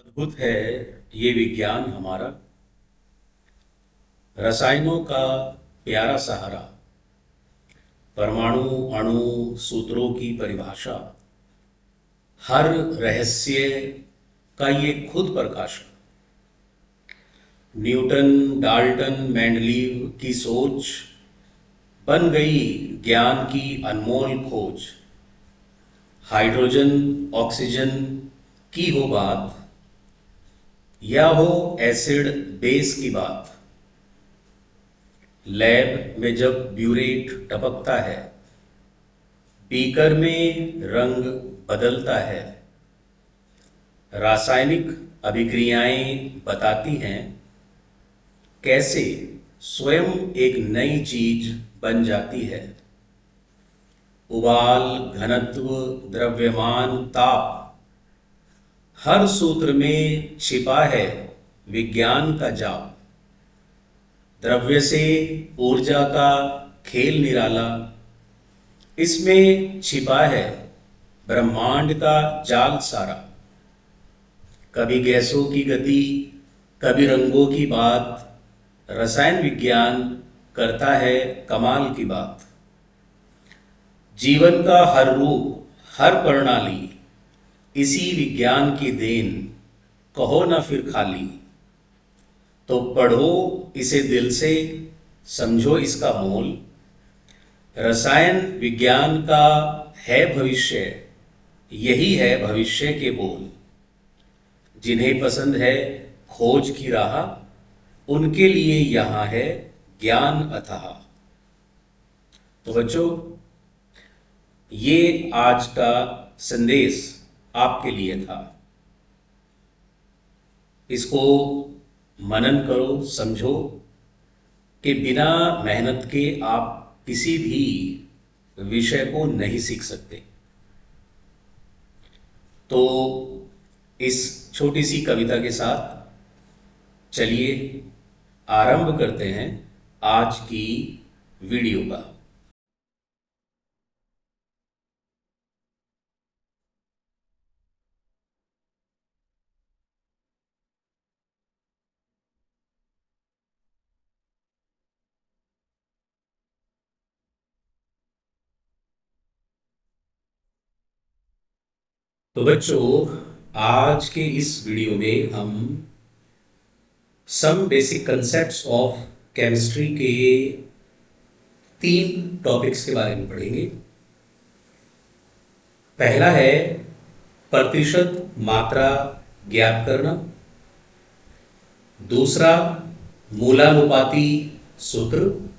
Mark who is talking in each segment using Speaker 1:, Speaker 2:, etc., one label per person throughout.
Speaker 1: अद्भुत है ये विज्ञान हमारा। रसायनों का प्यारा सहारा। परमाणु अणु सूत्रों की परिभाषा। हर रहस्य का ये खुद प्रकाशन। न्यूटन डाल्टन मेंडलीव की सोच बन गई ज्ञान की अनमोल खोज। हाइड्रोजन ऑक्सीजन की हो बात या हो एसिड बेस की बात। लैब में जब ब्यूरेट टपकता है, बीकर में रंग बदलता है। रासायनिक अभिक्रियाएं बताती हैं कैसे स्वयं एक नई चीज बन जाती है। उबाल घनत्व द्रव्यमान ताप, हर सूत्र में छिपा है विज्ञान का जाप। द्रव्य से ऊर्जा का खेल निराला, इसमें छिपा है ब्रह्मांड का जाल सारा। कभी गैसों की गति, कभी रंगों की बात, रसायन विज्ञान करता है कमाल की बात। जीवन का हर रूप, हर प्रणाली, इसी विज्ञान की देन, कहो ना फिर खाली। तो पढ़ो इसे दिल से, समझो इसका मोल। रसायन विज्ञान का है भविष्य, यही है भविष्य के बोल। जिन्हें पसंद है खोज की राह, उनके लिए यहाँ है ज्ञान अथाह। तो बच्चों, ये आज का संदेश आपके लिए था। इसको मनन करो, समझो कि बिना मेहनत के आप किसी भी विषय को नहीं सीख सकते। तो इस छोटी सी कविता के साथ चलिए आरंभ करते हैं आज की वीडियो का। तो बच्चों, आज के इस वीडियो में हम some basic concepts of chemistry के 3 टॉपिक्स के बारे में पढ़ेंगे। पहला है प्रतिशत मात्रा ज्ञात करना। दूसरा मूलानुपाती सूत्र।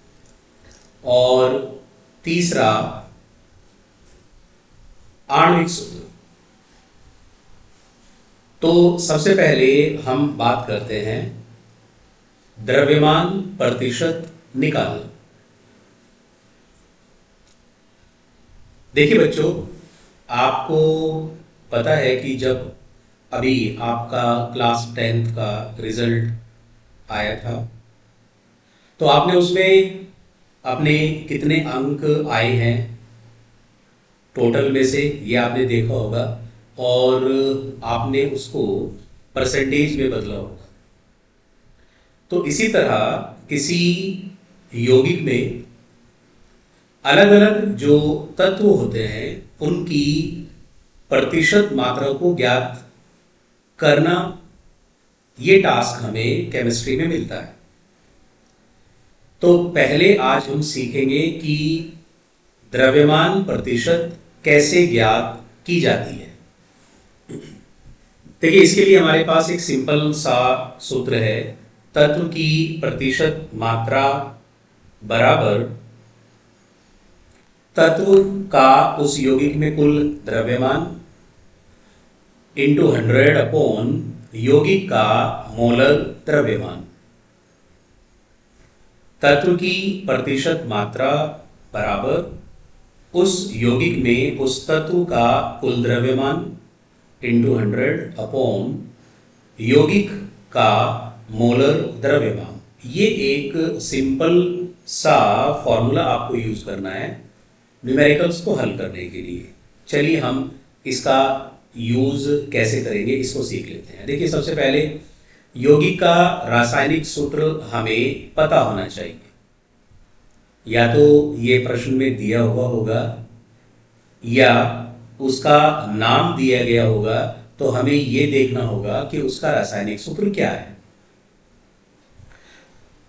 Speaker 1: और तीसरा आणविक सूत्र। तो सबसे पहले हम बात करते हैं द्रव्यमान प्रतिशत निकालना। देखिए बच्चों, आपको पता है कि जब अभी आपका क्लास 10th का रिजल्ट आया था, तो आपने उसमें अपने कितने अंक आए हैं टोटल में से, ये आपने देखा होगा। और आपने उसको परसेंटेज में बदला होगा। तो इसी तरह किसी यौगिक में अलग अलग जो तत्व होते हैं, उनकी प्रतिशत मात्रा को ज्ञात करना, ये टास्क हमें केमिस्ट्री में मिलता है। तो पहले आज हम सीखेंगे कि द्रव्यमान प्रतिशत कैसे ज्ञात की जाती है। देखिए, इसके लिए हमारे पास एक सिंपल सा सूत्र है। तत्व की प्रतिशत मात्रा बराबर तत्व का उस यौगिक में कुल द्रव्यमान इंटू 100 अपॉन यौगिक का मोलर द्रव्यमान। तत्व की प्रतिशत मात्रा बराबर उस यौगिक में उस तत्व का कुल द्रव्यमान इंटू 100 अपॉन यौगिक का मोलर द्रव्यमान। ये एक सिंपल सा फॉर्मूला आपको यूज करना है न्यूमेरिकल्स को हल करने के लिए। चलिए हम इसका यूज कैसे करेंगे इसको सीख लेते हैं। देखिए, सबसे पहले यौगिक का रासायनिक सूत्र हमें पता होना चाहिए। या तो ये प्रश्न में दिया हुआ होगा या उसका नाम दिया गया होगा, तो हमें ये देखना होगा कि उसका रासायनिक सूत्र क्या है।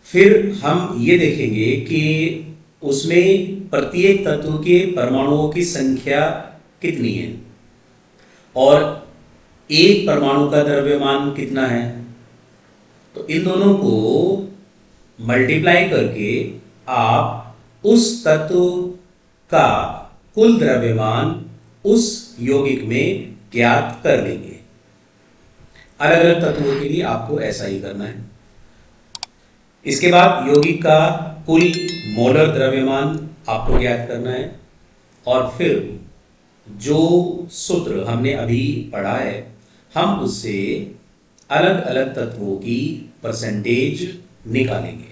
Speaker 1: फिर हम ये देखेंगे कि उसमें प्रत्येक तत्व के परमाणुओं की संख्या कितनी है और एक परमाणु का द्रव्यमान कितना है। तो इन दोनों को मल्टीप्लाई करके आप उस तत्व का कुल द्रव्यमान उस यौगिक में ज्ञात कर लेंगे। अलग अलग तत्वों के लिए आपको ऐसा ही करना है। इसके बाद यौगिक का कुल मोलर द्रव्यमान आपको ज्ञात करना है और फिर जो सूत्र हमने अभी पढ़ा है हम उससे अलग अलग तत्वों की परसेंटेज निकालेंगे।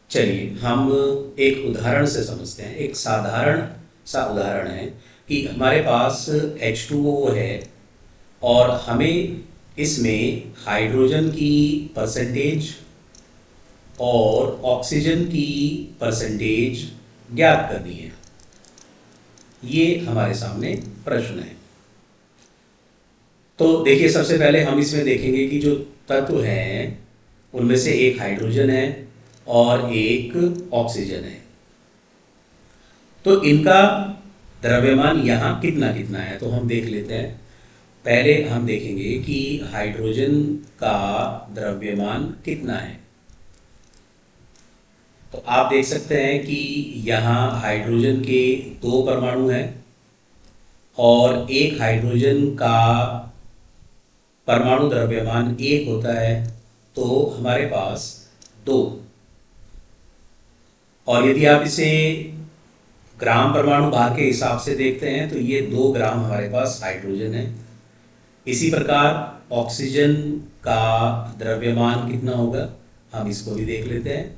Speaker 1: चलिए हम एक उदाहरण से समझते हैं। एक साधारण सा उदाहरण है कि हमारे पास H2O है और हमें इसमें हाइड्रोजन की परसेंटेज और ऑक्सीजन की परसेंटेज ज्ञात करनी है। ये हमारे सामने प्रश्न है। तो देखिए, सबसे पहले हम इसमें देखेंगे कि जो तत्व हैं उनमें से एक हाइड्रोजन है और एक ऑक्सीजन है। तो इनका द्रव्यमान यहाँ कितना कितना है, तो हम देख लेते हैं। पहले हम देखेंगे कि हाइड्रोजन का द्रव्यमान कितना है। तो आप देख सकते हैं कि यहाँ हाइड्रोजन के 2 परमाणु हैं और एक हाइड्रोजन का परमाणु द्रव्यमान 1 होता है, तो हमारे पास 2। और यदि आप इसे ग्राम परमाणु भार के हिसाब से देखते हैं तो ये 2 ग्राम हमारे पास हाइड्रोजन है। इसी प्रकार ऑक्सीजन का द्रव्यमान कितना होगा, हम इसको भी देख लेते हैं।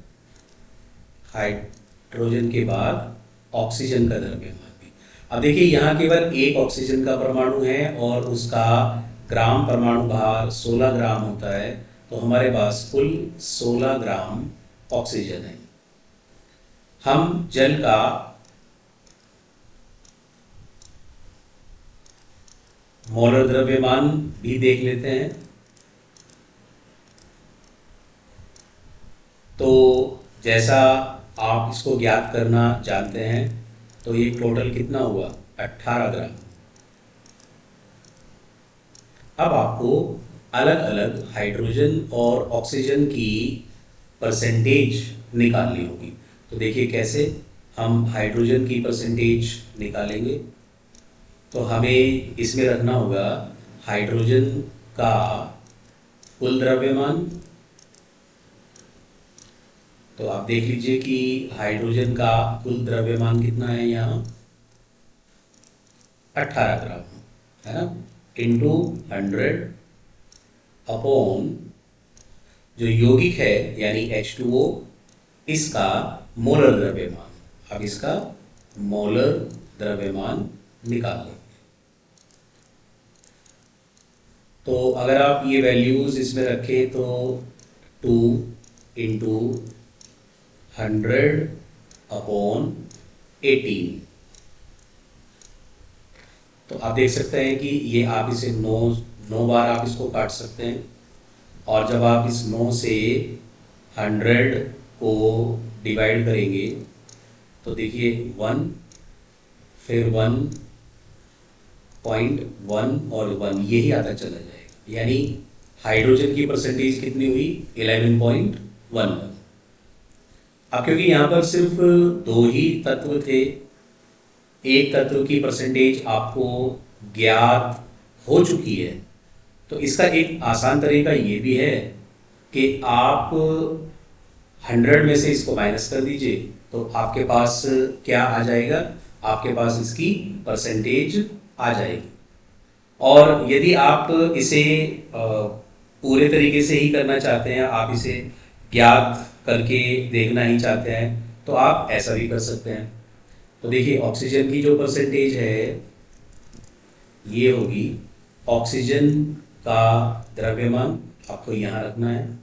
Speaker 1: हाइड्रोजन के बाद ऑक्सीजन का द्रव्यमान भी। अब देखिए, यहाँ केवल एक ऑक्सीजन का परमाणु है और उसका ग्राम परमाणु भार 16 ग्राम होता है, तो हमारे पास कुल 16 ग्राम ऑक्सीजन है। हम जल का मोलर द्रव्यमान भी देख लेते हैं। तो जैसा आप इसको ज्ञात करना जानते हैं, तो ये टोटल कितना हुआ, 18 ग्राम। अब आपको अलग अलग हाइड्रोजन और ऑक्सीजन की परसेंटेज निकालनी होगी। तो देखिए कैसे हम हाइड्रोजन की परसेंटेज निकालेंगे। तो हमें इसमें रखना होगा हाइड्रोजन का कुल द्रव्यमान। तो आप देख लीजिए कि हाइड्रोजन का कुल द्रव्यमान कितना है, यहाँ 18 ग्राम है ना, इंटू 100 अपॉन जो यौगिक है यानी H2O, इसका मोलर द्रव्यमान। अब इसका मोलर द्रव्यमान निकाल लेंगे। तो अगर आप ये वैल्यूज इसमें रखें तो 2 इंटू 100 अपॉन 18। तो आप देख सकते हैं कि ये आप इसे 9 बार आप इसको काट सकते हैं। और जब आप इस 9 से 100 को डिवाइड करेंगे तो देखिए 1, फिर 1.1 और 1, यही आता चला जाएगा। यानी हाइड्रोजन की परसेंटेज कितनी हुई, 11.11। अब क्योंकि यहाँ पर सिर्फ 2 ही तत्व थे, एक तत्व की परसेंटेज आपको ज्ञात हो चुकी है, तो इसका एक आसान तरीका ये भी है कि आप 100 में से इसको माइनस कर दीजिए, तो आपके पास क्या आ जाएगा, आपके पास इसकी परसेंटेज आ जाएगी। और यदि आप इसे पूरे तरीके से ही करना चाहते हैं, आप इसे ज्ञात करके देखना ही चाहते हैं, तो आप ऐसा भी कर सकते हैं। तो देखिए ऑक्सीजन की जो परसेंटेज है ये होगी ऑक्सीजन का द्रव्यमान, आपको यहाँ रखना है,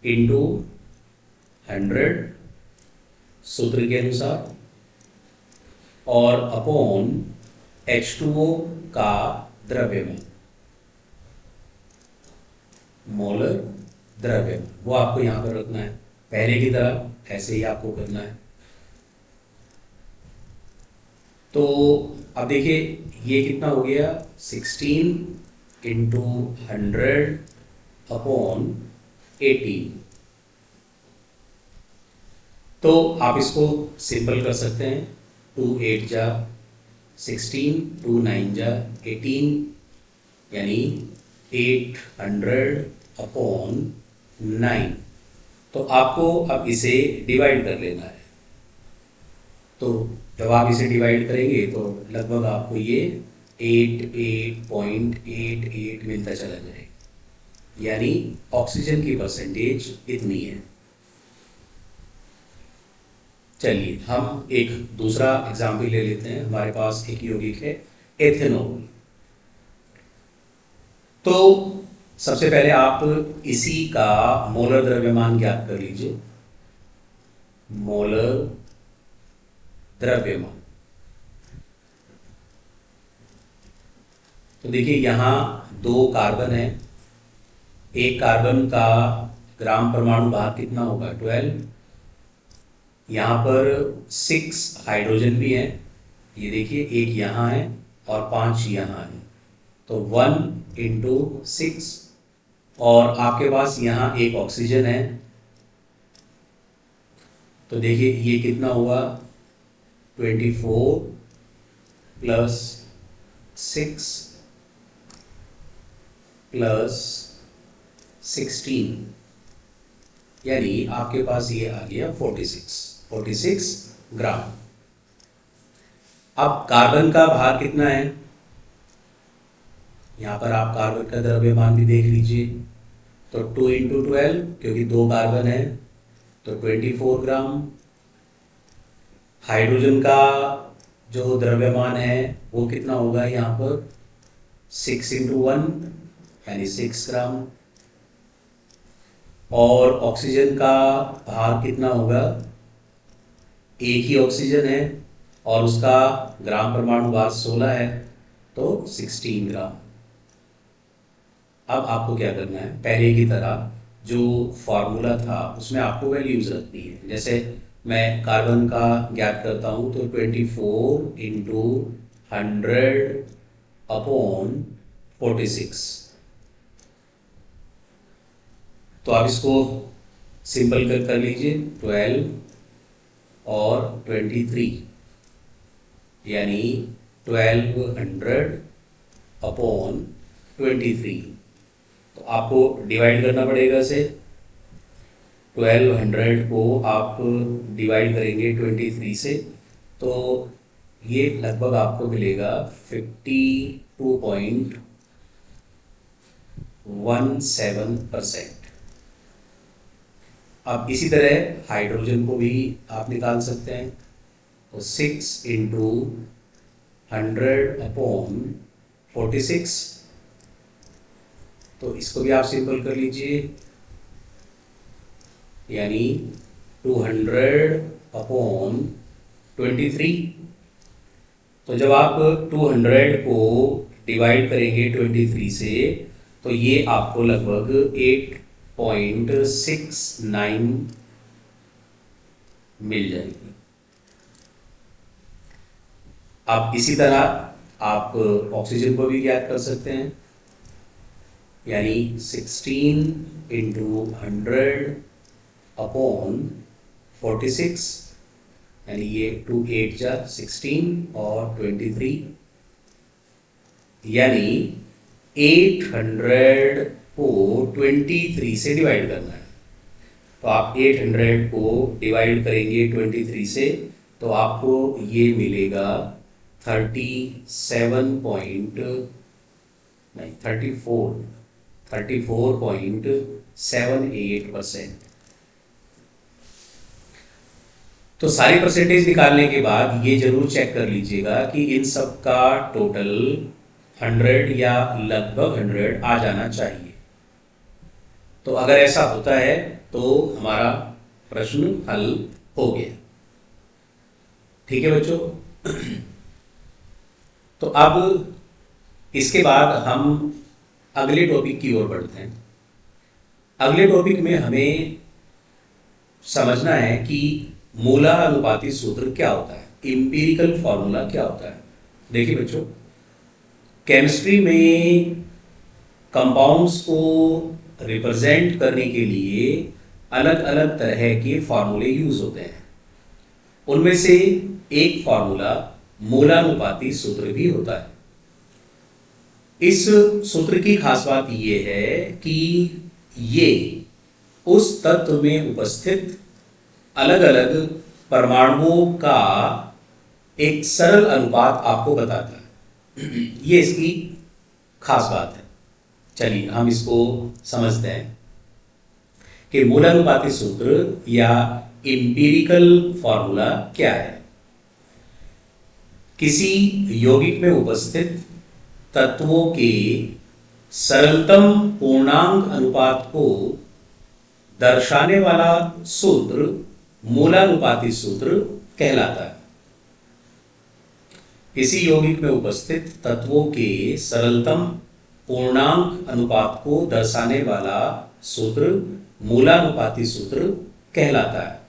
Speaker 1: इंटू 100 सूत्र के अनुसार, और अपॉन H2O का द्रव्यमान, मोलर द्रव्यमान, वो आपको यहाँ पर रखना है। पहले की तरह ऐसे ही आपको करना है। तो अब देखिए ये कितना हो गया, 16 इंटू 100 अपॉन 18। तो आप इसको सिंपल कर सकते हैं, 2 8 जा 16, 2 9 जा 18, यानी 800 अपॉन 9। तो आपको अब इसे डिवाइड कर लेना है। तो जब आप इसे डिवाइड करेंगे तो लगभग आपको ये 88.88 मिलता चला जाएगा, यानी ऑक्सीजन की परसेंटेज इतनी है। चलिए हम एक दूसरा एग्जाम्पल ले लेते हैं। हमारे पास एक यौगिक है एथेनॉल। तो सबसे पहले आप इसी का मोलर द्रव्यमान ज्ञात कर लीजिए। मोलर द्रव्यमान, तो देखिए यहाँ 2 कार्बन है। एक कार्बन का ग्राम परमाणु भार कितना होगा, 12। यहाँ पर 6 हाइड्रोजन भी हैं, ये देखिए एक यहाँ है और 5 यहाँ है, तो 1 इंटू 6। और आपके पास यहाँ एक ऑक्सीजन है, तो देखिए ये कितना हुआ, 24 प्लस 6 प्लस 16, यानी आपके पास ये आ गया 46 ग्राम। अब कार्बन का भार कितना है, यहाँ पर आप कार्बन का द्रव्यमान भी देख लीजिए। तो 2 इंटू 12, क्योंकि 2 कार्बन है तो 24 ग्राम। हाइड्रोजन का जो द्रव्यमान है वो कितना होगा, यहाँ पर 6 इंटू 1 यानी 6 ग्राम। और ऑक्सीजन का भार कितना होगा, एक ही ऑक्सीजन है और उसका ग्राम परमाणु भार 16 है, तो 16 ग्राम। अब आपको क्या करना है, पहले की तरह जो फॉर्मूला था उसमें आपको वैल्यूज रखनी है। जैसे मैं कार्बन का ज्ञात करता हूँ, तो 24 इंटू 100 अपॉन 46। तो आप इसको सिंपल कर लीजिए, 12 और 23, यानी 1200 अपॉन 23। तो आपको डिवाइड करना पड़ेगा इसे। 1200 को आप डिवाइड करेंगे 23 से, तो ये लगभग आपको मिलेगा 52.17%। अब इसी तरह हाइड्रोजन को भी आप निकाल सकते हैं। तो 6 इंटू 100 अपॉन 46, तो इसको भी आप सिंपल कर लीजिए, यानी 200 अपॉन 23। तो जब आप 200 को डिवाइड करेंगे 23 से, तो ये आपको लगभग 8.69 मिल जाएगी। आप इसी तरह आप ऑक्सीजन को भी ज्ञात कर सकते हैं, यानी 16 इंटू 100 अपॉन 46, यानी ये 2 8 जा 16 और 23, यानी 800 को 23 से डिवाइड करना है। तो आप 800 को डिवाइड करेंगे 23 से, तो आपको ये मिलेगा 34.78%। तो सारी परसेंटेज निकालने के बाद ये जरूर चेक कर लीजिएगा कि इन सब का टोटल 100 या लगभग 100 आ जाना चाहिए। तो अगर ऐसा होता है तो हमारा प्रश्न हल हो गया। ठीक है बच्चों। तो अब इसके बाद हम अगले टॉपिक की ओर बढ़ते हैं। अगले टॉपिक में हमें समझना है कि मूलानुपाती सूत्र क्या होता है, इंपीरिकल फॉर्मूला क्या होता है। देखिए बच्चों, केमिस्ट्री में कंपाउंड्स को रिप्रेजेंट करने के लिए अलग अलग तरह के फॉर्मूले यूज होते हैं। उनमें से एक फॉर्मूला मूलानुपाती सूत्र भी होता है। इस सूत्र की खास बात यह है कि ये उस तत्व में उपस्थित अलग अलग परमाणुओं का एक सरल अनुपात आपको बताता है। ये इसकी खास बात है। चलिए हम इसको समझते हैं कि मूलानुपाती सूत्र या इंपीरिकल फॉर्मूला क्या है। किसी यौगिक में उपस्थित तत्वों के सरलतम पूर्णांक अनुपात को दर्शाने वाला सूत्र मूलानुपाती सूत्र कहलाता है। किसी यौगिक में उपस्थित तत्वों के सरलतम पूर्णांक अनुपात को दर्शाने वाला सूत्र मूलानुपाती सूत्र कहलाता है।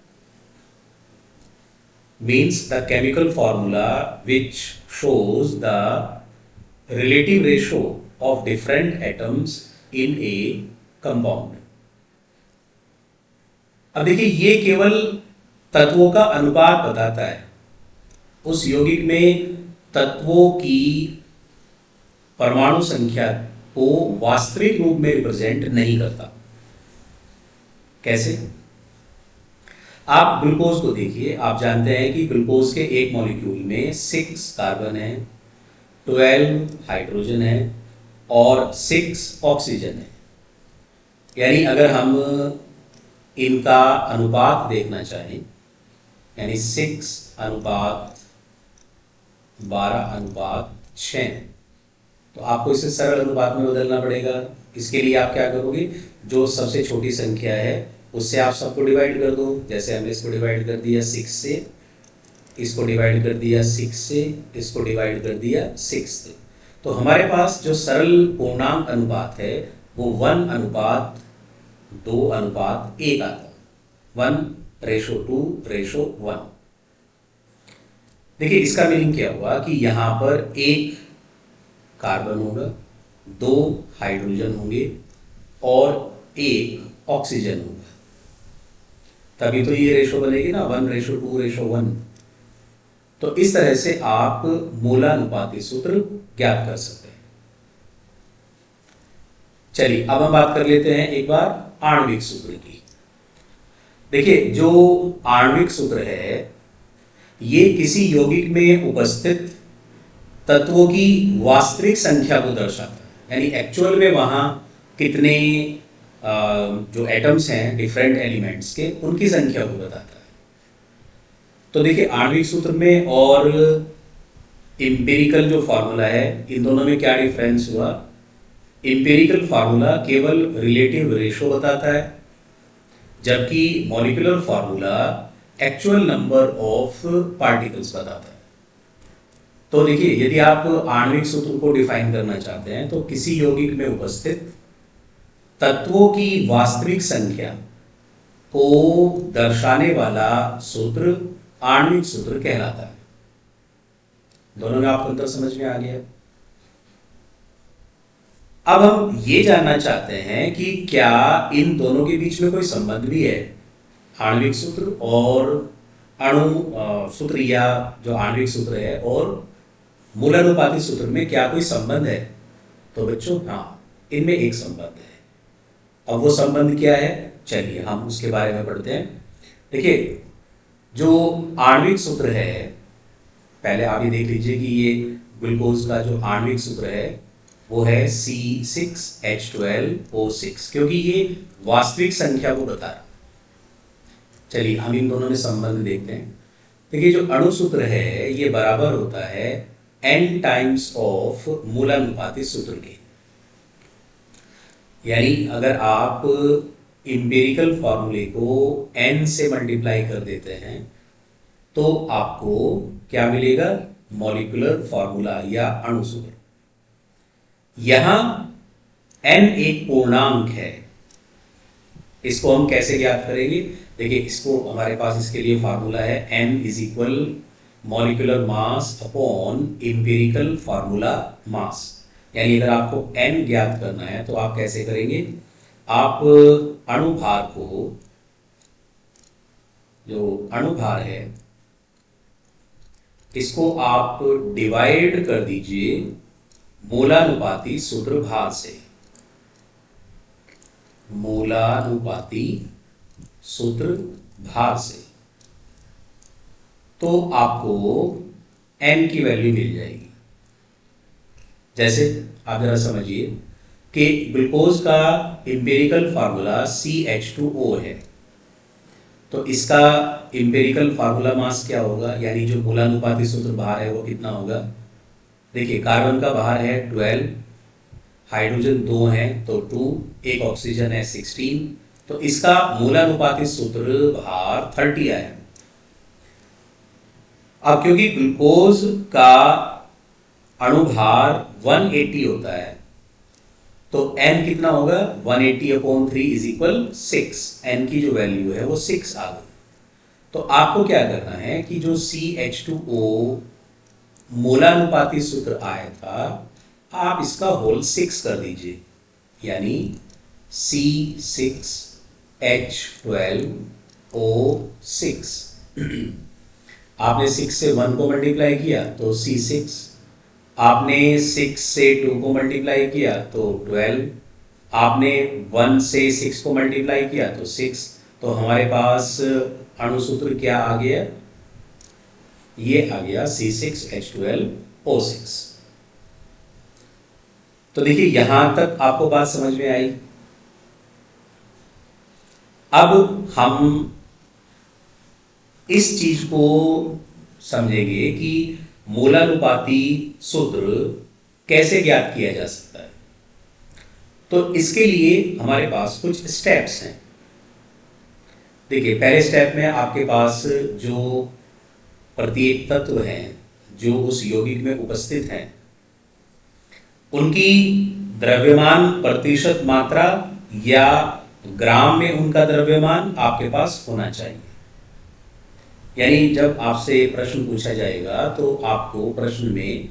Speaker 1: Means the chemical formula which shows the relative ratio of different atoms in a compound। अब देखिए, ये केवल तत्वों का अनुपात बताता है। उस यौगिक में तत्वों की परमाणु संख्या को वास्तविक रूप में रिप्रेजेंट नहीं करता। कैसे? आप ग्लूकोज को देखिए, आप जानते हैं कि ग्लूकोज के एक मॉलिक्यूल में 6 कार्बन है, 12 हाइड्रोजन है और 6 ऑक्सीजन है। यानी अगर हम इनका अनुपात देखना चाहें, यानी 6:12:6, तो आपको इसे सरल अनुपात में बदलना पड़ेगा। इसके लिए आप क्या करोगे, जो सबसे छोटी संख्या है उससे आप सबको डिवाइड कर दो। जैसे हमने इसको डिवाइड कर दिया 6 से, इसको डिवाइड कर दिया 6 से, इसको डिवाइड कर दिया 6 से, तो हमारे पास जो सरल पूर्णांक अनुपात है वो 1:2:1 आता है। 1:2:1। देखिए, इसका मीनिंग क्या हुआ कि यहां पर 1 कार्बन होगा, 2 हाइड्रोजन होंगे और 1 ऑक्सीजन होगा। तभी तो ये रेशो बनेगी ना, 1:2:1। तो इस तरह से आप मूलानुपाती सूत्र ज्ञात कर सकते हैं। चलिए अब हम बात कर लेते हैं एक बार आणविक सूत्र की। देखिए, जो आणविक सूत्र है ये किसी यौगिक में उपस्थित तत्वों की वास्तविक संख्या को दर्शाता है। यानी एक्चुअल में वहां कितने जो एटम्स हैं डिफरेंट एलिमेंट्स के, उनकी संख्या को बताता है। तो देखिए, आणविक सूत्र में और इंपेरिकल जो फॉर्मूला है, इन दोनों में क्या डिफरेंस हुआ। इंपेरिकल फार्मूला केवल रिलेटिव रेशो बताता है, जबकि molecular formula actual number of particles बताता है। तो देखिए, यदि आप आणविक सूत्र को डिफाइन करना चाहते हैं तो किसी यौगिक में उपस्थित तत्वों की वास्तविक संख्या को दर्शाने वाला सूत्र आणविक सूत्र कहलाता है। दोनों में आपको अंतर समझ में आ गया। अब हम ये जानना चाहते हैं कि क्या इन दोनों के बीच में कोई संबंध भी है, आणविक सूत्र और अणु सूत्र, या जो आणविक सूत्र है और मूलानुपाती सूत्र में क्या कोई संबंध है। तो बच्चों हाँ, इनमें एक संबंध है। अब वो संबंध क्या है, चलिए हम उसके बारे में पढ़ते हैं। देखिए, जो आणविक सूत्र है, पहले आप ये देख लीजिए कि ये ग्लूकोज का जो आणविक सूत्र है वो है C6H12O6, क्योंकि ये वास्तविक संख्या को बता रहा है। चलिए हम इन दोनों में संबंध देखते हैं। देखिए जो अणु सूत्र है ये बराबर होता है n टाइम्स ऑफ मूलानुपाती सूत्र के। यानी अगर आप इंपेरिकल फॉर्मूले को n से मल्टीप्लाई कर देते हैं तो आपको क्या मिलेगा, मॉलिक्यूलर फॉर्मूला या अणु सूत्र। यहां n एक पूर्णांक है, इसको हम कैसे ज्ञात करेंगे? देखिए इसको हमारे पास इसके लिए फार्मूला है n is equal molecular mass upon empirical formula mass. यानी अगर आपको n ज्ञात करना है तो आप कैसे करेंगे, आप अणुभार को, जो अणुभार है इसको आप डिवाइड कर दीजिए मूलानुपाती सूत्र भार से। मूलानुपाती सूत्र भार से तो आपको n की वैल्यू मिल जाएगी। जैसे आप जरा समझिए कि ग्लूकोज का इंपेरिकल फार्मूला CH2O है, तो इसका इंपेरिकल फार्मूला मास क्या होगा, यानी जो मूलानुपाती सूत्र भार है वो कितना होगा? देखिए कार्बन का भार है 12, हाइड्रोजन 2 है तो 2, एक ऑक्सीजन है 16, तो इसका मूलानुपाती सूत्र भार 30 आया। अब क्योंकि ग्लूकोज का अणुभार 180 होता है तो n कितना होगा, 180/3 इज इक्वल 6। n की जो वैल्यू है वो 6 आ गई। तो आपको क्या करना है कि जो CH2O मूलानुपाती सूत्र आया था आप इसका होल 6 कर दीजिए, यानी C6H12O6। आपने 6 से 1 को मल्टीप्लाई किया तो C6, आपने 6 से 2 को मल्टीप्लाई किया तो 12, आपने 1 से 6 को मल्टीप्लाई किया तो 6, तो हमारे पास अणु सूत्र क्या आ गया, ये आ गया C6H12O6। तो देखिए यहां तक आपको बात समझ में आई। अब हम इस चीज को समझेंगे कि मूलानुपाती सूत्र कैसे ज्ञात किया जा सकता है। तो इसके लिए हमारे पास कुछ स्टेप्स हैं। देखिए पहले स्टेप में आपके पास जो प्रत्येक तत्व हैं जो उस यौगिक में उपस्थित हैं उनकी द्रव्यमान प्रतिशत मात्रा या ग्राम में उनका द्रव्यमान आपके पास होना चाहिए। यानी जब आपसे प्रश्न पूछा जाएगा तो आपको प्रश्न में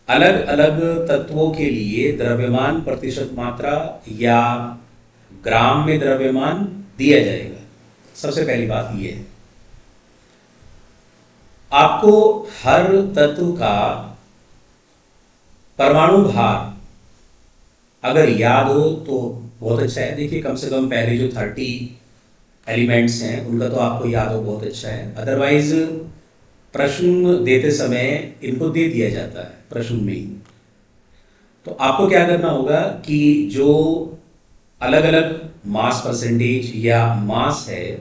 Speaker 1: अलग अलग तत्वों के लिए द्रव्यमान प्रतिशत मात्रा या ग्राम में द्रव्यमान दिया जाएगा। सबसे पहली बात यह है, आपको हर तत्व का परमाणु भार अगर याद हो तो बहुत अच्छा है। देखिए कम से कम पहले जो 30 एलिमेंट्स हैं उनका तो आपको याद हो, बहुत अच्छा है। अदरवाइज प्रश्न देते समय इनको दे दिया जाता है प्रश्न में ही। तो आपको क्या करना होगा कि जो अलग अलग मास परसेंटेज या मास है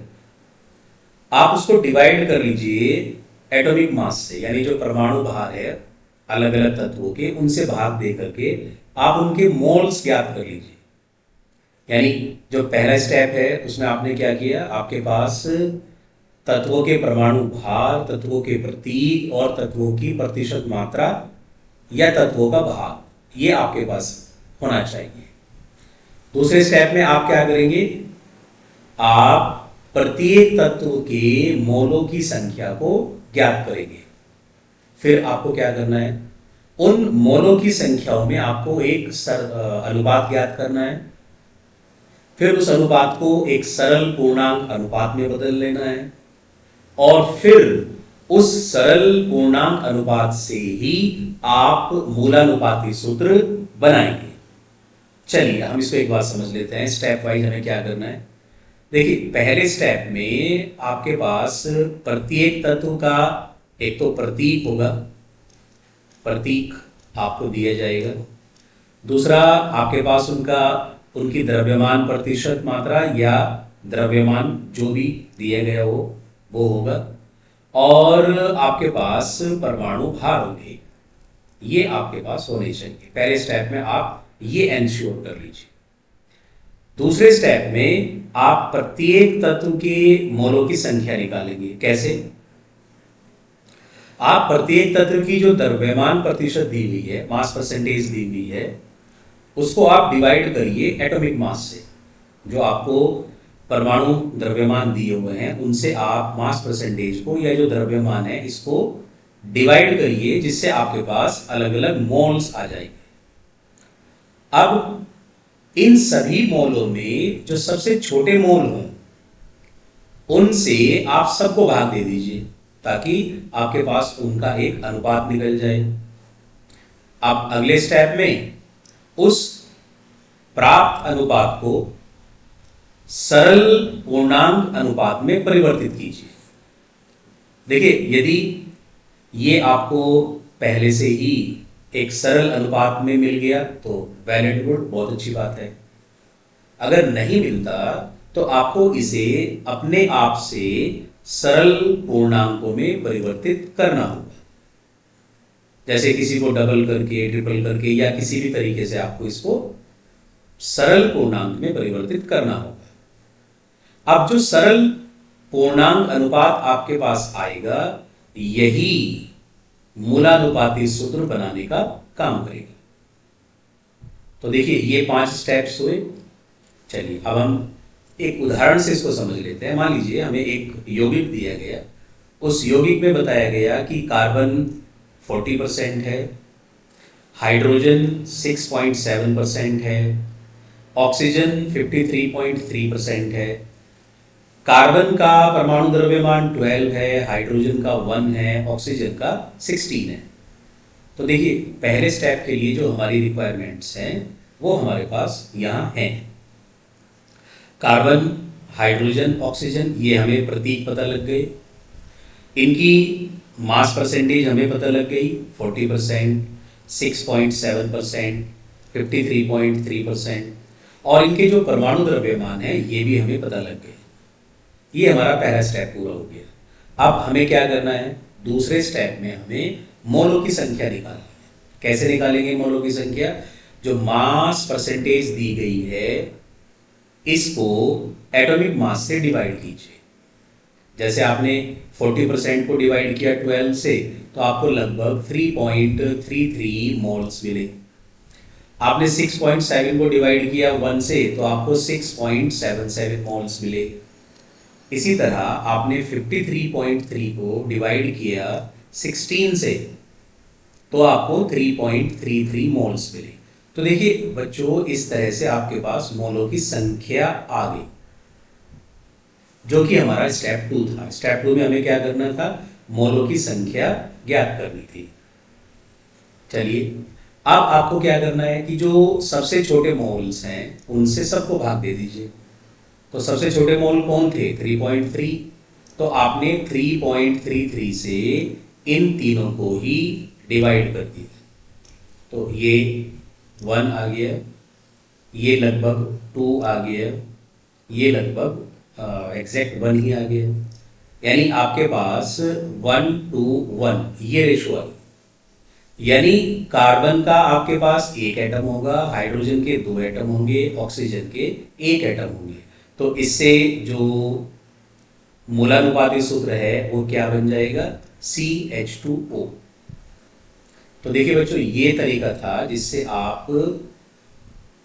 Speaker 1: आप उसको डिवाइड कर लीजिए एटॉमिक मास से, यानी जो परमाणु भार है अलग अलग तत्वों के उनसे भाग दे करके आप उनके मोल्स ज्ञात कर लीजिए। यानी जो पहला स्टेप है उसमें आपने क्या किया, आपके पास तत्वों के परमाणु भार, तत्वों के प्रतीक और तत्वों की प्रतिशत मात्रा या तत्वों का भाग, ये आपके पास होना चाहिए। दूसरे स्टेप में आप क्या करेंगे, आप प्रत्येक तत्व के मोलों की संख्या को ज्ञात करेंगे। फिर आपको क्या करना है, उन मोलों की संख्याओं में आपको एक अनुपात ज्ञात करना है। फिर उस अनुपात को एक सरल पूर्णांक अनुपात में बदल लेना है और फिर उस सरल पूर्णांक अनुपात से ही आप मूलानुपाती सूत्र बनाएंगे। चलिए हम इसको एक बार समझ लेते हैं, स्टेप वाइज हमें क्या करना है। देखिए पहले स्टेप में आपके पास प्रत्येक तत्व का एक तो प्रतीक होगा, प्रतीक आपको दिया जाएगा। दूसरा आपके पास उनकी द्रव्यमान प्रतिशत मात्रा या द्रव्यमान जो भी दिया गया हो वो होगा। और आपके पास परमाणु भार होंगे, ये आपके पास होने चाहिए। पहले स्टेप में आप ये एंश्योर कर लीजिए। दूसरे स्टेप में आप प्रत्येक तत्व के मोलों की संख्या निकालेंगे। कैसे? आप प्रत्येक तत्व की जो द्रव्यमान प्रतिशत दी हुई है, मास परसेंटेज दी हुई है, उसको आप डिवाइड करिए एटॉमिक मास से। जो आपको परमाणु द्रव्यमान दिए हुए हैं उनसे आप मास परसेंटेज को या जो द्रव्यमान है इसको डिवाइड करिए, जिससे आपके पास अलग अलग मोल्स आ जाएंगे। अब इन सभी मोलों में जो सबसे छोटे मोल हों उनसे आप सबको भाग दे दीजिए, ताकि आपके पास उनका एक अनुपात निकल जाए। अब अगले स्टेप में उस प्राप्त अनुपात को सरल पूर्णांक अनुपात में परिवर्तित कीजिए। देखिए, यदि ये आपको पहले से ही एक सरल अनुपात में मिल गया तो वेल एंड गुड, बहुत अच्छी बात है। अगर नहीं मिलता तो आपको इसे अपने आप से सरल पूर्णांकों में परिवर्तित करना होगा। जैसे किसी को डबल करके, ट्रिपल करके या किसी भी तरीके से आपको इसको सरल पूर्णांक में परिवर्तित करना होगा। अब जो सरल पूर्णांक अनुपात आपके पास आएगा, यही मूलानुपाती सूत्र बनाने का काम करेगा। तो देखिए, ये 5 स्टेप्स हुए। चलिए, अब हम एक उदाहरण से इसको समझ लेते हैं। मान लीजिए हमें एक यौगिक दिया गया, उस यौगिक में बताया गया कि कार्बन 40% है, हाइड्रोजन 6.7% है, ऑक्सीजन 53.3% है, कार्बन का परमाणु द्रव्यमान 12 है, हाइड्रोजन का 1 है, ऑक्सीजन का 16 है। तो देखिए, पहले स्टेप के लिए जो हमारी रिक्वायरमेंट्स हैं वो हमारे पास यहाँ हैं। कार्बन, हाइड्रोजन, ऑक्सीजन, ये हमें प्रतीक पता लग गए। इनकी मास परसेंटेज हमें पता लग गई, 40%, 6.7%, 53.3%, और इनके जो परमाणु द्रव्यमान है ये भी हमें पता लग गए। ये हमारा पहला स्टेप पूरा हो गया। अब हमें क्या करना है? दूसरे स्टेप में हमें मोलों की संख्या निकालनी है। कैसे निकालेंगे मोलों की संख्या? जो मास परसेंटेज दी गई है इसको एटॉमिक मास से डिवाइड कीजिए। जैसे आपने 40% को डिवाइड किया 12 से, तो आपको लगभग 3.33 मोल्स मिले। आपने 6.7 को डिवाइड किया 1 से, तो आपको 6.77 मोल्स मिले। इसी तरह आपने 53.3 को डिवाइड किया 16 से, तो आपको 3.33 मोल्स मिले। तो देखिए बच्चों, इस तरह से आपके पास मोलों की संख्या आ गई, जो कि हमारा स्टेप 2 था। स्टेप 2 में हमें क्या करना था? मोलों की संख्या ज्ञात करनी थी। चलिए, अब आपको क्या करना है कि जो सबसे छोटे मोल्स हैं उनसे सबको भाग दे दीजिए। तो सबसे छोटे मोल कौन थे? 3.3। तो आपने 3.33 से इन तीनों को ही डिवाइड कर दिया। तो ये 1 आ गया, ये लगभग 2 आ गया, ये लगभग एग्जैक्ट 1 ही आ गया। यानी आपके पास 1:1 ये रेशो आई। यानी कार्बन का आपके पास 1 एटम होगा, हाइड्रोजन के 2 एटम होंगे, ऑक्सीजन के 1 एटम होंगे। तो इससे जो मूलानुपाती सूत्र है वो क्या बन जाएगा? CH2O। तो देखिए बच्चों, ये तरीका था जिससे आप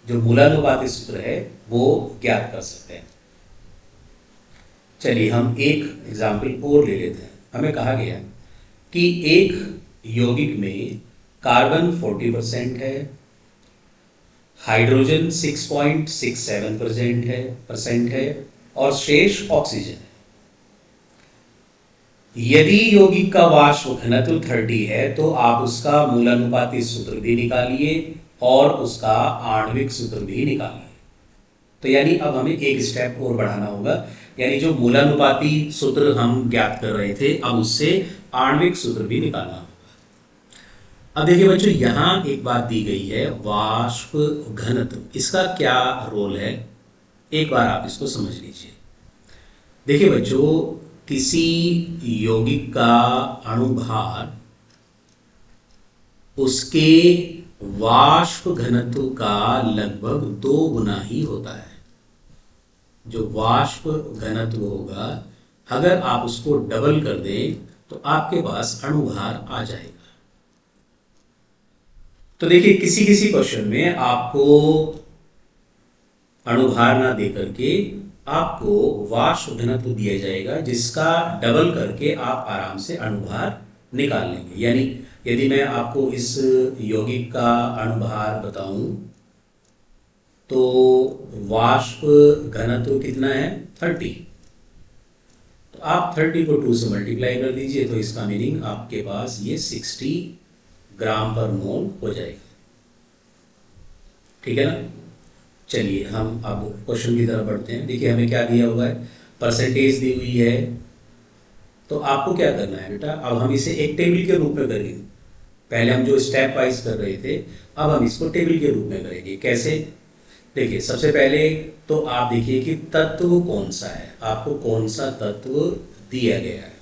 Speaker 1: जो मूलानुपाती सूत्र है वो ज्ञात कर सकते हैं। चलिए, हम एक एग्जाम्पल और ले लेते हैं। हमें कहा गया कि एक यौगिक में कार्बन 40% है, हाइड्रोजन 6.67% है और शेष ऑक्सीजन है। यदि यौगिक का वाष्प घनत्व 30 है तो आप उसका मूलानुपाती सूत्र भी निकालिए और उसका आणविक सूत्र भी निकालिए। तो यानी अब हमें एक स्टेप और बढ़ाना होगा, यानी जो मूलानुपाती सूत्र हम ज्ञात कर रहे थे अब उससे आणविक सूत्र भी निकालना होगा। अब देखिए बच्चों, यहाँ एक बात दी गई है, वाष्प घनत्व। इसका क्या रोल है, एक बार आप इसको समझ लीजिए। देखिए बच्चों, किसी यौगिक का अणुभार उसके वाष्प घनत्व का लगभग 2 गुना ही होता है। जो वाष्प घनत्व होगा, अगर आप उसको डबल कर दें तो आपके पास अणुभार आ जाएगा। तो देखिए, किसी किसी क्वेश्चन में आपको अणुभार ना दे करके आपको वाष्प घनत्व दिया जाएगा, जिसका डबल करके आप आराम से अणुभार निकाल लेंगे। यानी यदि मैं आपको इस यौगिक का अणुभार बताऊं तो वाष्प घनत्व कितना है, 30। तो आप 30 को 2 से मल्टीप्लाई कर दीजिए तो इसका मीनिंग आपके पास ये 60 ग्राम पर मोल हो जाएगा। ठीक है ना। चलिए हम अब क्वेश्चन की तरफ बढ़ते हैं। देखिए हमें क्या दिया हुआ है, परसेंटेज दी हुई है। तो आपको क्या करना है बेटा, अब हम इसे एक टेबल के रूप में करेंगे। पहले हम जो स्टेप वाइज कर रहे थे, अब हम इसको टेबल के रूप में करेंगे। कैसे, देखिए सबसे पहले तो आप देखिए कि तत्व कौन सा है, आपको कौन सा तत्व दिया गया है।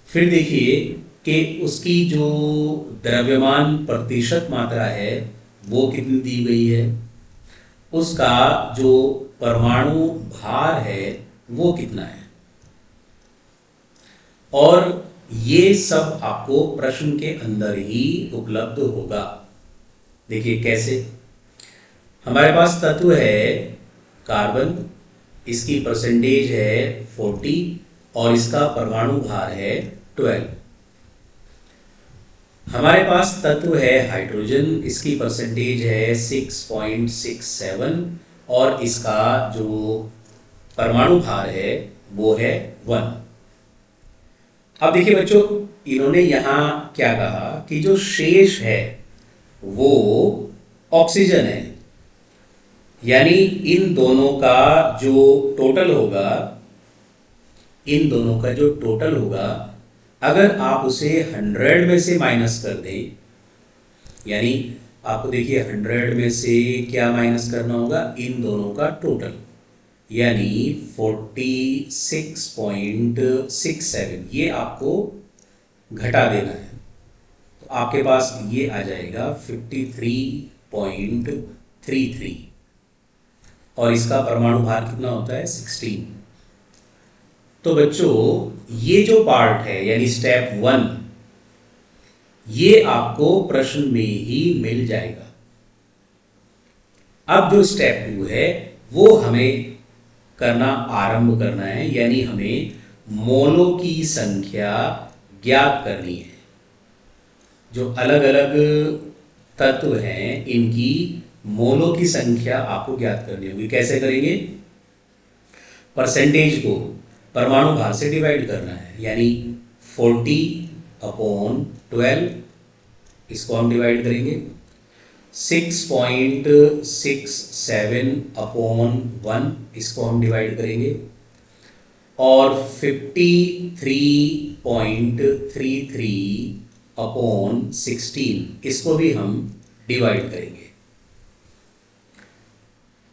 Speaker 1: फिर देखिए कि उसकी जो द्रव्यमान प्रतिशत मात्रा है वो कितनी दी गई है, उसका जो परमाणु भार है वो कितना है, और ये सब आपको प्रश्न के अंदर ही उपलब्ध होगा। देखिए कैसे, हमारे पास तत्व है कार्बन, इसकी परसेंटेज है 40 और इसका परमाणु भार है 12। हमारे पास तत्व है हाइड्रोजन, इसकी परसेंटेज है 6.67 और इसका जो परमाणु भार है वो है 1। अब देखिए बच्चों, इन्होंने यहां क्या कहा कि जो शेष है वो ऑक्सीजन है। यानी इन दोनों का जो टोटल होगा, इन दोनों का जो टोटल होगा, अगर आप उसे 100 में से माइनस कर दें, यानी आपको देखिए 100 में से क्या माइनस करना होगा, इन दोनों का टोटल, यानी 46.67 ये आपको घटा देना है। तो आपके पास ये आ जाएगा 53.33 और इसका परमाणु भार कितना होता है, 16। तो बच्चों ये जो पार्ट है यानी स्टेप 1, ये आपको प्रश्न में ही मिल जाएगा। अब जो स्टेप 2 है वो हमें करना आरंभ करना है, यानी हमें मोलों की संख्या ज्ञात करनी है। जो अलग अलग तत्व हैं इनकी मोलों की संख्या आपको ज्ञात करनी होगी। कैसे करेंगे, परसेंटेज को परमाणु भार से डिवाइड करना है, यानी 40/12 इसको हम डिवाइड करेंगे, 6.67/1 इसको हम डिवाइड करेंगे, और 53.33/16 इसको भी हम डिवाइड करेंगे।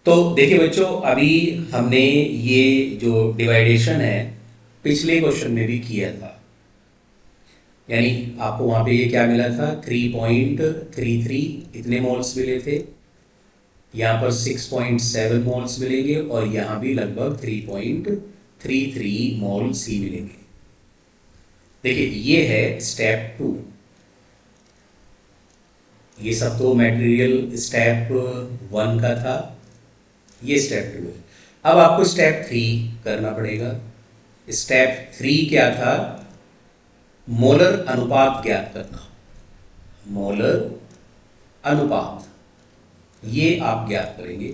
Speaker 1: तो देखिए बच्चों, अभी हमने ये जो डिवाइडेशन है पिछले क्वेश्चन में भी किया था। यानी आपको वहां पे ये क्या मिला था, 3.33 इतने मोल्स मिले थे, यहाँ पर 6.7 मोल्स मिलेंगे और यहाँ भी लगभग 3.33 मोल्स ही मिलेंगे। देखिए ये है स्टेप 2। ये सब तो मटेरियल स्टेप 1 का था, ये स्टेप 2 है। अब आपको स्टेप 3 करना पड़ेगा। स्टेप 3 क्या था, मोलर अनुपात ज्ञात करना। मोलर अनुपात ये आप ज्ञात करेंगे।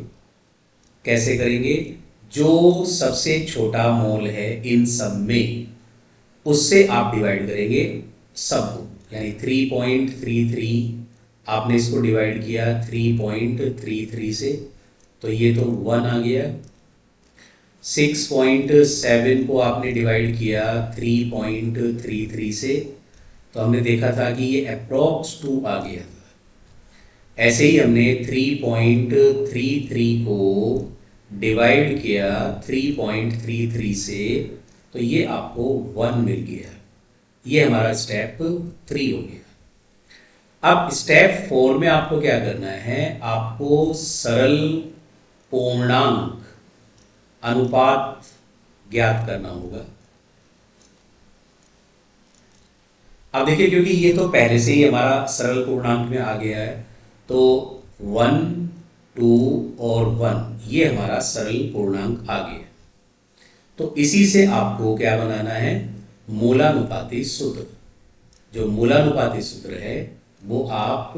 Speaker 1: कैसे करेंगे, जो सबसे छोटा मोल है इन सब में उससे आप डिवाइड करेंगे सबको, यानी 3.33 आपने इसको डिवाइड किया 3.33 से तो ये तो 1 आ गया। 6.7 को आपने डिवाइड किया 3.33 से तो हमने देखा था कि ये अप्रॉक्स 2 आ गया था। ऐसे ही हमने 3.33 को डिवाइड किया 3.33 से तो ये आपको 1 मिल गया। ये हमारा स्टेप 3 हो गया। अब स्टेप 4 में आपको क्या करना है, आपको सरल पूर्णांक अनुपात ज्ञात करना होगा। अब देखिए, क्योंकि ये तो पहले से ही हमारा सरल पूर्णांक में आ गया है, तो 1, 2 और 1 ये हमारा सरल पूर्णांक आ गया। तो इसी से आपको क्या बनाना है, मूलानुपाती सूत्र। जो मूलानुपाती सूत्र है वो आप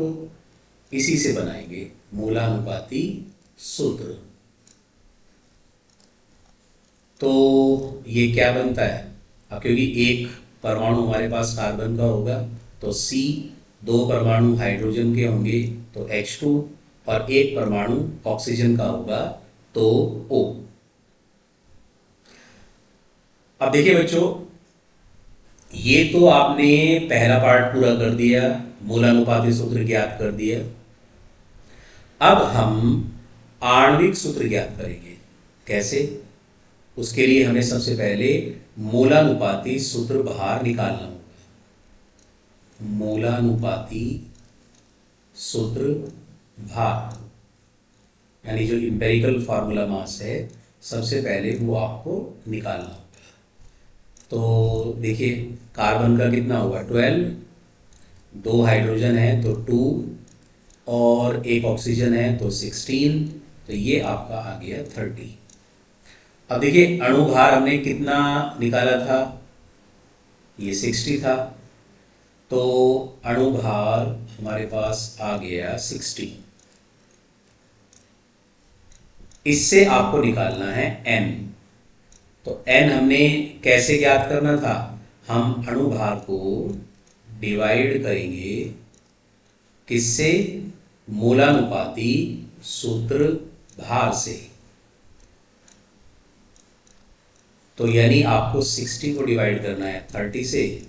Speaker 1: इसी से बनाएंगे, मूलानुपाती सूत्र। तो ये क्या बनता है, अब क्योंकि एक परमाणु हमारे पास कार्बन का होगा तो C, 2 परमाणु हाइड्रोजन के होंगे तो H2, और एक परमाणु ऑक्सीजन का होगा तो O। अब देखिए बच्चों, ये तो आपने पहला पार्ट पूरा कर दिया, मूलानुपाती सूत्र ज्ञात कर दिया। अब हम आणविक सूत्र ज्ञात करेंगे। कैसे? उसके लिए हमें सबसे पहले मूलानुपाती सूत्र बाहर निकालना होगा। मूलानुपाती सूत्र भार, यानी जो इंपेरिकल फार्मूला मास है, सबसे पहले वो आपको निकालना होगा। तो देखिए, कार्बन का कितना होगा 12, 2 हाइड्रोजन है तो 2, और एक ऑक्सीजन है तो 16, तो ये आपका आ गया 30। अब देखिए, अणुभार हमने कितना निकाला था, ये 60 था, तो अणुभार हमारे पास आ गया 60। इससे आपको निकालना है n। तो n हमने कैसे ज्ञात करना था, हम अणुभार को डिवाइड करेंगे किससे, मूलानुपाती सूत्र भार से। तो यानी आपको 60 को डिवाइड करना है 30 से,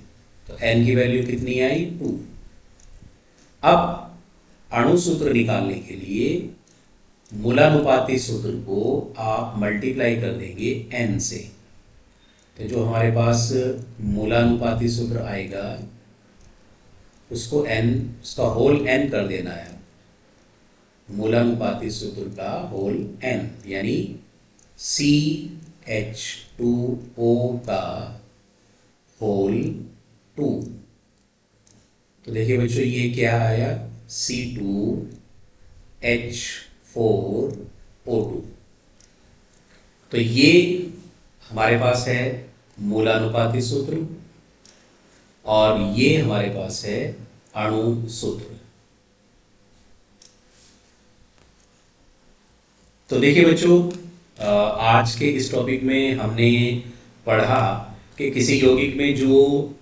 Speaker 1: तो n की वैल्यू कितनी आई 2। अब अणु सूत्र निकालने के लिए मूलानुपाती सूत्र को आप मल्टीप्लाई कर देंगे n से। तो जो हमारे पास मूलानुपाती सूत्र आएगा उसको n, उसका होल n कर देना है। मूलानुपाती सूत्र का होल n, यानी CH2O का होल 2। तो देखिए बच्चों, ये क्या आया, C2H4O2। तो ये हमारे पास है मूलानुपाती सूत्र, और ये हमारे पास है अणु सूत्र। तो देखिए बच्चों, आज के इस टॉपिक में हमने पढ़ा कि किसी यौगिक में जो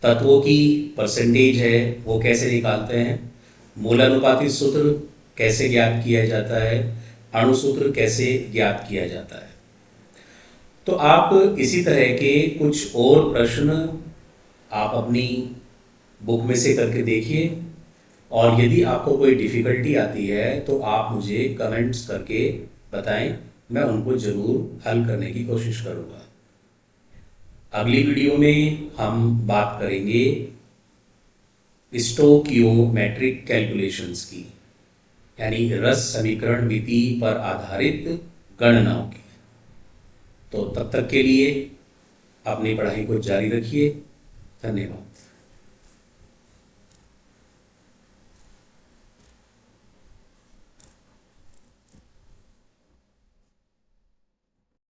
Speaker 1: तत्वों की परसेंटेज है वो कैसे निकालते हैं, मूलानुपाती सूत्र कैसे ज्ञात किया जाता है, अणु सूत्र कैसे ज्ञात किया जाता है। तो आप इसी तरह के कुछ और प्रश्न आप अपनी बुक में से करके देखिए, और यदि आपको कोई डिफ़िकल्टी आती है तो आप मुझे कमेंट्स करके बताएं, मैं उनको ज़रूर हल करने की कोशिश करूँगा। अगली वीडियो में हम बात करेंगे स्टोकियोमेट्रिक कैलकुलेशंस की, यानी रस समीकरण विधि पर आधारित गणनाओं की। तो तब तक के लिए अपनी पढ़ाई को जारी रखिए। धन्यवाद।